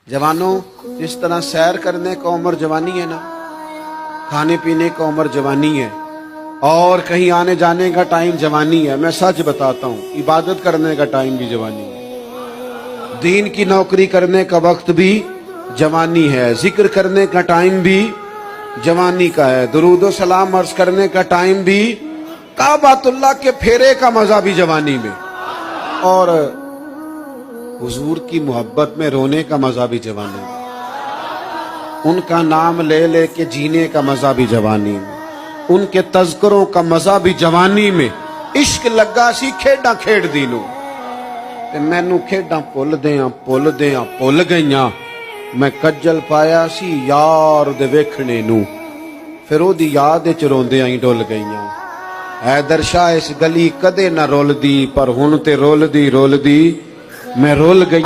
जवानों, जिस तरह सैर करने का उम्र जवानी है ना, खाने पीने का उम्र जवानी है, और कहीं आने जाने का टाइम जवानी है। मैं सच बताता हूँ, इबादत करने का टाइम भी जवानी है, दीन की नौकरी करने का वक्त भी जवानी है, जिक्र करने का टाइम भी जवानी का है, दुरूद सलाम अर्ज करने का टाइम भी, काबातुल्लाह के फेरे का मजा भी जवानी में, और हुजूर की मोहब्बत में रोने का मजा भी जवानी में, उनका नाम ले ले के जीने का मजा भी जवानी में, उनके तज़किरों का मजा भी जवानी में। इश्क लगा सी खेडा खेड दी नूं ते मैनू खेडा भुल गईयां। मैं कज्जल पाया सी यार दे वेखणे नूं, फिर ओदी याद च रोंदियां ही डुल गईयां। हैदर शाह इस गली कदे ना रुलदी, पर हुण ते रुलदी मैं रुल गई।